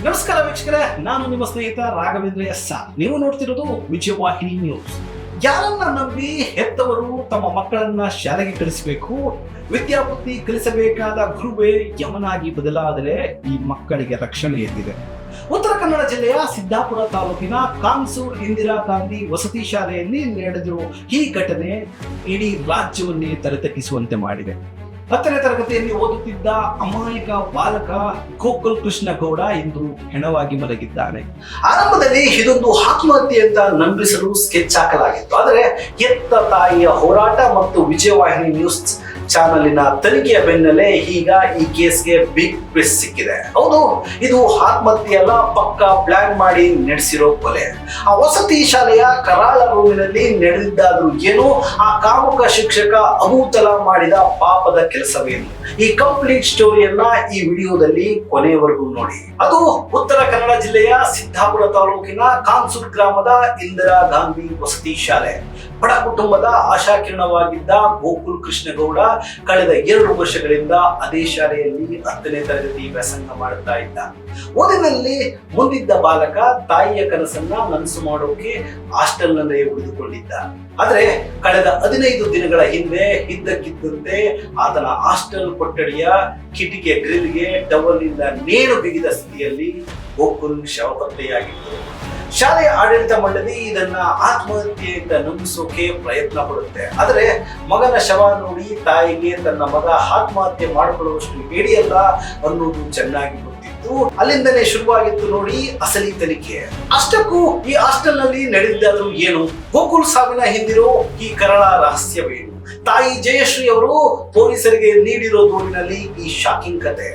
ನಮಸ್ಕಾರ ವೀಕ್ಷಕರೇ, ನಾನು ನಿಮ್ಮ ಸ್ನೇಹಿತ ರಾಘವೇಂದ್ರ ಎಸ್. ನೀವು ನೋಡ್ತಿರೋದು ವಿಜಯವಾಹಿನಿ ನ್ಯೂಸ್. ಯಾರನ್ನ ನಂಬಿ ಹೆತ್ತವರು ತಮ್ಮ ಮಕ್ಕಳನ್ನ ಶಾಲೆಗೆ ಕಳಿಸಬೇಕು, ವಿದ್ಯಾಬುದ್ಧಿ ಕಲಿಸಬೇಕಾದ ಗುರುವೇ ಯಮನಾಗಿ ಬದಲಾದರೆ ಈ ಮಕ್ಕಳಿಗೆ ರಕ್ಷಣೆ ಎದ್ದಿದೆ. ಉತ್ತರ ಕನ್ನಡ ಜಿಲ್ಲೆಯ ಸಿದ್ದಾಪುರ ತಾಲೂಕಿನ ಕಾನ್ಸೂರ್ ಇಂದಿರಾ ಗಾಂಧಿ ವಸತಿ ಶಾಲೆಯಲ್ಲಿ ನಡೆದಿರುವ ಈ ಘಟನೆ ಇಡೀ ರಾಜ್ಯವನ್ನೇ ತಲೆತಗ್ಗಿಸುವಂತೆ ಮಾಡಿದೆ. 10ನೇ ತರಗತಿಯಲ್ಲಿ ಓದುತ್ತಿದ್ದ ಅಮಾಯಕ ಬಾಲಕ ಗೋಕುಲ್ ಕೃಷ್ಣ ಗೌಡ ಇಂದು ಹೆಣವಾಗಿ ಮಲಗಿದ್ದಾನೆ. ಆರಂಭದಲ್ಲಿ ಇದೊಂದು ಆತ್ಮಹತ್ಯೆ ಅಂತ ನಂಬಿಸಲು ಸ್ಕೆಚ್ ಹಾಕಲಾಗಿತ್ತು. ಆದರೆ ಎತ್ತ ತಾಯಿಯ ಹೋರಾಟ ಮತ್ತು ವಿಜಯವಾಹಿನಿ ನ್ಯೂಸ್ ಚಾನಲಿನ ತನಿಖೆಯ ಬೆನ್ನಲ್ಲೇ ಈಗ ಈ ಕೇಸ್ಗೆ ಬಿಗ್ ಟ್ವಿಸ್ಟ್ ಸಿಕ್ಕಿದೆ. ಹೌದು, ಇದು ಆತ್ಮಹತ್ಯೆ ಅಲ್ಲ, ಪಕ್ಕ ಪ್ಲಾನ್ ಮಾಡಿ ನಡೆಸಿರೋ ಕೊಲೆ. ಆ ವಸತಿ ಶಾಲೆಯ ಕರಾಳ ರೂಮಿನಲ್ಲಿ ನಡೆದಿದ್ದಾದ್ರೂ ಏನು, ಆ ಕಾಮುಕ ಶಿಕ್ಷಕ ಅಬೂತಲ ಮಾಡಿದ ಪಾಪದ ಕೆಲಸವೇನು? ಈ ಕಂಪ್ಲೀಟ್ ಸ್ಟೋರಿಯನ್ನ ಈ ವಿಡಿಯೋದಲ್ಲಿ ಕೊನೆಯವರೆಗೂ ನೋಡಿ. ಅದು ಉತ್ತರ ಕನ್ನಡ ಜಿಲ್ಲೆಯ ಸಿದ್ದಾಪುರ ತಾಲೂಕಿನ ಕಾನ್ಸೂರ್ ಗ್ರಾಮದ ಇಂದಿರಾ ಗಾಂಧಿ ವಸತಿ ಶಾಲೆ. ಬಡ ಕುಟುಂಬದ ಆಶಾಕಿರಣವಾಗಿದ್ದ ಗೋಕುಲ್ ಕೃಷ್ಣಗೌಡ ಕಳೆದ 2 ವರ್ಷಗಳಿಂದ ಅದೇ ಶಾಲೆಯಲ್ಲಿ 10ನೇ ತರಗತಿ ವ್ಯಾಸಂಗ ಮಾಡುತ್ತಾ ಇದ್ದ. ಓದಿನಲ್ಲಿ ಮುಂದಿದ್ದ ಬಾಲಕ ತಾಯಿಯ ಕನಸನ್ನ ನನಸು ಮಾಡೋಕೆ ಹಾಸ್ಟೆಲ್ ನಲ್ಲೇ ಉಳಿದುಕೊಂಡಿದ್ದ. ಆದ್ರೆ ಕಳೆದ 15 ದಿನಗಳ ಹಿಂದೆ ಇದ್ದಕ್ಕಿದ್ದಂತೆ ಆತನ ಹಾಸ್ಟೆಲ್ ಕೊಠಡಿಯ ಕಿಟಿಕಿಯ ಗ್ರಿಲ್ಗೆ ಟವಲ್ ಇಂದ ನೇಣು ಬಿಗಿದ ಸ್ಥಿತಿಯಲ್ಲಿ ಗೋಕುಲ್ ಶವ ಪತ್ತೆಯಾಗಿತ್ತು. ಶಾಲೆಯ ಆಡಳಿತ ಮಂಡಳಿ ಇದನ್ನ ಆತ್ಮಹತ್ಯೆ ಅಂತ ನಂಬಿಸೋಕೆ ಪ್ರಯತ್ನ ಪಡುತ್ತೆ. ಆದರೆ ಮಗನ ಶವ ನೋಡಿ ತಾಯಿಗೆ ತನ್ನ ಮಗ ಆತ್ಮಹತ್ಯೆ ಮಾಡಿಕೊಳ್ಳುವಷ್ಟು ಹಿಡಿಯಲ್ಲ ಅನ್ನೋದು ಚೆನ್ನಾಗಿ ಗೊತ್ತಿತ್ತು. ಅಲ್ಲಿಂದಲೇ ಶುರುವಾಗಿತ್ತು ನೋಡಿ ಅಸಲಿ ತನಿಖೆ. ಅಷ್ಟಕ್ಕೂ ಈ ಹಾಸ್ಟೆಲ್ ನಲ್ಲಿ ನಡೆದಿದ್ದಾದ್ರೂ ಏನು? ಗೋಕುಲ್ ಸಾವಿನ ಹಿಂದಿರೋ ಈ ಕರಾಳ ರಹಸ್ಯವೇನು? ತಾಯಿ ಜಯಶ್ರೀ ಅವರು ಪೊಲೀಸರಿಗೆ ನೀಡಿರೋ ದೂರಿನಲ್ಲಿ ಈ ಶಾಕಿಂಗ್ ಕತೆ.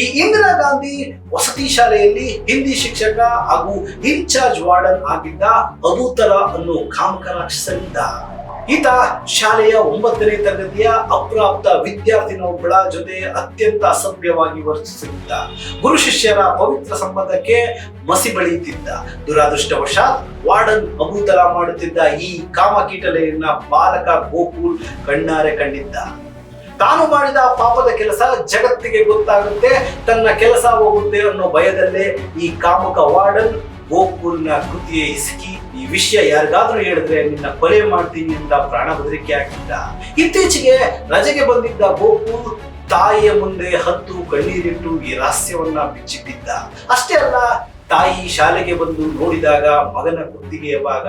ಈ ಇಂದಿರಾ ಗಾಂಧಿ ವಸತಿ ಶಾಲೆಯಲ್ಲಿ ಹಿಂದಿ ಶಿಕ್ಷಕ ಹಾಗೂ ಇನ್ಚಾರ್ಜ್ ವಾರ್ಡನ್ ಆಗಿದ್ದ ಅಬೂತಲ ಅನ್ನೋ ಕಾಮಕ ರಾಕ್ಷಸನಿದ್ದ. ಈತ ಶಾಲೆಯ 9ನೇ ತರಗತಿಯ ಅಪ್ರಾಪ್ತ ವಿದ್ಯಾರ್ಥಿನೊಬ್ಬಳ ಜೊತೆ ಅತ್ಯಂತ ಅಸಭ್ಯವಾಗಿ ವರ್ತಿಸುತ್ತಿದ್ದ. ಗುರು ಶಿಷ್ಯರ ಪವಿತ್ರ ಸಂಬಂಧಕ್ಕೆ ಮಸಿ ಬಳಿಯುತ್ತಿದ್ದ. ದುರಾದೃಷ್ಟವಶಾತ್ ವಾರ್ಡನ್ ಅಬೂತಲ ಮಾಡುತ್ತಿದ್ದ ಈ ಕಾಮಕೀಟಲೆಯನ್ನ ಬಾಲಕ ಗೋಕುಲ್ ಕಣ್ಣಾರೆ ಕಂಡಿದ್ದ. ತಾನು ಮಾಡಿದ ಪಾಪದ ಕೆಲಸ ಜಗತ್ತಿಗೆ ಗೊತ್ತಾಗುತ್ತೆ, ತನ್ನ ಕೆಲಸ ಹೋಗುತ್ತೆ ಅನ್ನೋ ಭಯದಲ್ಲೇ ಈ ಕಾಮುಕ ವಾರ್ಡನ್ ಗೋಕುಲ್ನ ಕೃತಿಯ ಹಿಸುಕಿ ಈ ವಿಷಯ ಯಾರಿಗಾದ್ರೂ ಹೇಳಿದ್ರೆ ನಿನ್ನ ಕೊಲೆ ಮಾಡ್ತೀನಿ ಅಂತ ಪ್ರಾಣ ಬೆದರಿಕೆ ಹಾಕಿದ್ದ. ಇತ್ತೀಚೆಗೆ ರಜೆಗೆ ಬಂದಿದ್ದ ಗೋಕುಲ್ ತಾಯಿಯ ಮುಂದೆ ಹತ್ತು ಕಣ್ಣೀರಿಟ್ಟು ಈ ರಹಸ್ಯವನ್ನ ಬಿಚ್ಚಿಟ್ಟಿದ್ದ. ಅಷ್ಟೇ ಅಲ್ಲ, ತಾಯಿ ಶಾಲೆಗೆ ಬಂದು ನೋಡಿದಾಗ ಮಗನ ಕುತ್ತಿಗೆಯ ಭಾಗ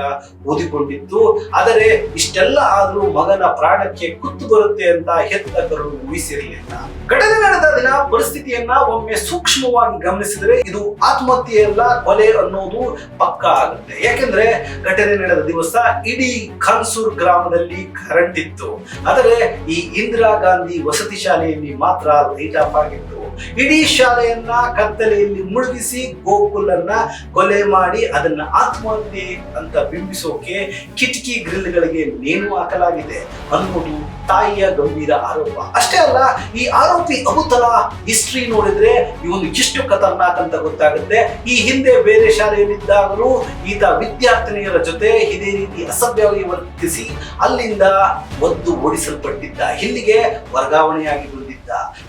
ಊದಿಕೊಂಡಿತ್ತು. ಆದರೆ ಇಷ್ಟೆಲ್ಲ ಆದ್ರೂ ಮಗನ ಪ್ರಾಣಕ್ಕೆ ಕುತ್ತು ಬರುತ್ತೆ ಅಂತ ಹೆತ್ತ ಕರು ಊಹಿಸಿರಲಿಲ್ಲ. ಘಟನೆ ನಡೆದ ದಿನ ಪರಿಸ್ಥಿತಿಯನ್ನ ಒಮ್ಮೆ ಸೂಕ್ಷ್ಮವಾಗಿ ಗಮನಿಸಿದರೆ ಇದು ಆತ್ಮಹತ್ಯೆಯಲ್ಲ, ಕೊಲೆ ಅನ್ನೋದು ಪಕ್ಕಾ ಆಗುತ್ತೆ. ಯಾಕೆಂದ್ರೆ ಘಟನೆ ನಡೆದ ದಿವಸ ಇಡೀ ಕಾನ್ಸೂರ್ ಗ್ರಾಮದಲ್ಲಿ ಕರೆಂಟ್ ಇತ್ತು. ಆದರೆ ಈ ಇಂದಿರಾ ಗಾಂಧಿ ವಸತಿ ಶಾಲೆಯಲ್ಲಿ ಮಾತ್ರ ಲೈಟ್ ಆಫ್ ಆಗಿತ್ತು. ಇಡೀ ಶಾಲೆಯನ್ನ ಕತ್ತಲೆಯಲ್ಲಿ ಮುಳುಗಿಸಿ ಗೋಕುಲ್ ಅನ್ನ ಕೊಲೆ ಮಾಡಿ ಅದನ್ನ ಆತ್ಮಹತ್ಯೆ ಅಂತ ಬಿಂಬಿಸೋಕೆ ಕಿಟಕಿ ಗ್ರಿಲ್ಗಳಿಗೆ ನೇಣು ಹಾಕಲಾಗಿದೆ ಅನ್ನೋದು ತಾಯಿಯ ಗಂಭೀರ ಆರೋಪ. ಅಷ್ಟೇ ಅಲ್ಲ, ಈ ಆರೋಪಿ ಅಬೂತಲ ಹಿಸ್ಟ್ರಿ ನೋಡಿದ್ರೆ ಇವನು ಎಷ್ಟು ಖತರ್ನಾಕ್ ಅಂತ ಗೊತ್ತಾಗುತ್ತೆ. ಈ ಹಿಂದೆ ಬೇರೆ ಶಾಲೆಯಲ್ಲಿದ್ದಾಗಲೂ ಈತ ವಿದ್ಯಾರ್ಥಿನಿಯರ ಜೊತೆ ಇದೇ ರೀತಿ ಅಸಭ್ಯವಾಗಿ ವರ್ತಿಸಿ ಅಲ್ಲಿಂದ ಒದ್ದು ಓಡಿಸಲ್ಪಟ್ಟಿದ್ದ. ಇಲ್ಲಿಗೆ ವರ್ಗಾವಣೆಯಾಗಿ ಬಂದಿದ್ದ.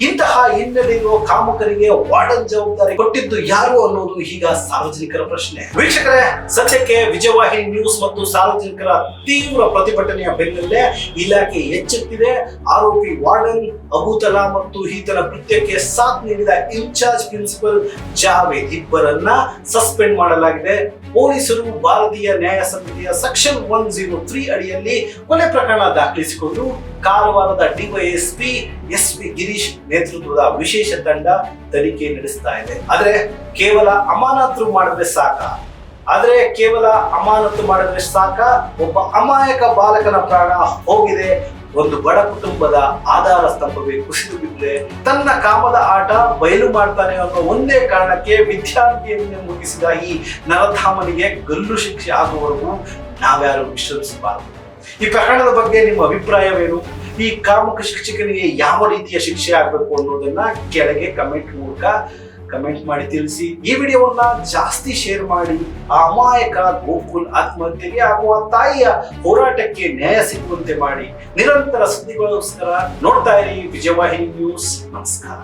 ಇಂತಹ ಹಿನ್ನೆಲೆ ಇರುವ ಕಾಮಕರಿಗೆ ವಾರ್ಡನ್ ಜವಾಬ್ದಾರಿ ಕೊಟ್ಟಿದ್ದು ಯಾರು ಅನ್ನೋದು ಈಗ ಸಾರ್ವಜನಿಕರ ಪ್ರಶ್ನೆ. ವೀಕ್ಷಕರೇ, ಸದ್ಯಕ್ಕೆ ವಿಜಯವಾಹಿನಿ ನ್ಯೂಸ್ ಮತ್ತು ಸಾರ್ವಜನಿಕರ ತೀವ್ರ ಪ್ರತಿಭಟನೆಯ ಬೆನ್ನಲ್ಲೇ ಇಲಾಖೆ ಎಚ್ಚೆತ್ತಿದೆ. ಆರೋಪಿ ವಾರ್ಡನ್ ಅಬೂತಲ ಮತ್ತು ಈತನ ಕೃತ್ಯಕ್ಕೆ ಸಾಥ್ ನೀಡಿದ ಇನ್ಚಾರ್ಜ್ ಪ್ರಿನ್ಸಿಪಲ್ ಜಾವೇದ್ ಇಬ್ಬರನ್ನ ಸಸ್ಪೆಂಡ್ ಮಾಡಲಾಗಿದೆ. ಪೊಲೀಸರು ಭಾರತೀಯ ನ್ಯಾಯ ಸಮಿತಿಯ ಸೆಕ್ಷನ್ 103 ಅಡಿಯಲ್ಲಿ ಕೊಲೆ ಪ್ರಕರಣ ದಾಖಲಿಸಿಕೊಂಡು ಕಾರವಾರದ ಡಿವೈಎಸ್ಪಿ ಎಸ್ಪಿ ಗಿರೀಶ್ ನೇತೃತ್ವದ ವಿಶೇಷ ತಂಡ ತನಿಖೆ ನಡೆಸ್ತಾ ಇದೆ. ಆದ್ರೆ ಕೇವಲ ಅಮಾನತು ಮಾಡಿದ್ರೆ ಸಾಕ ಒಬ್ಬ ಅಮಾಯಕ ಬಾಲಕನ ಪ್ರಾಣ ಹೋಗಿದೆ. ಒಂದು ಬಡ ಕುಟುಂಬದ ಆಧಾರ ಸ್ತಂಭವೇ ಕುಸಿದು ಬಿದ್ದರೆ ತನ್ನ ಕಾಮದ ಆಟ ಬಯಲು ಮಾಡ್ತಾನೆ ಅನ್ನೋ ಒಂದೇ ಕಾರಣಕ್ಕೆ ವಿದ್ಯಾರ್ಥಿಯನ್ನು ಮುಗಿಸಿದ ಈ ನರಧಾಮನಿಗೆ ಗಲ್ಲು ಶಿಕ್ಷೆ ಆಗುವವರೆಗೂ ನಾವ್ಯಾರು ವಿಶ್ರಮಿಸಬಾರದು. ಈ ಪ್ರಕರಣದ ಬಗ್ಗೆ ನಿಮ್ಮ ಅಭಿಪ್ರಾಯವೇನು? ಈ ಕಾಮುಕ ಶಿಕ್ಷಕನಿಗೆ ಯಾವ ರೀತಿಯ ಶಿಕ್ಷೆ ಆಗಬೇಕು ಅನ್ನೋದನ್ನ ಕೆಳಗೆ ಕಮೆಂಟ್ ಮಾಡಿ ತಿಳಿಸಿ. ಈ ವಿಡಿಯೋವನ್ನ ಜಾಸ್ತಿ ಶೇರ್ ಮಾಡಿ ಆ ಅಮಾಯಕ ಗೋಕುಲ್ ಆತ್ಮಹತ್ಯೆಗೆ ಆಗುವ ತಾಯಿಯ ಹೋರಾಟಕ್ಕೆ ನ್ಯಾಯ ಸಿಗುವಂತೆ ಮಾಡಿ. ನಿರಂತರ ಸುದ್ದಿಗೋಸ್ಕರ ನೋಡ್ತಾ ಇರಿ ವಿಜಯವಾಹಿನಿ ನ್ಯೂಸ್. ನಮಸ್ಕಾರ.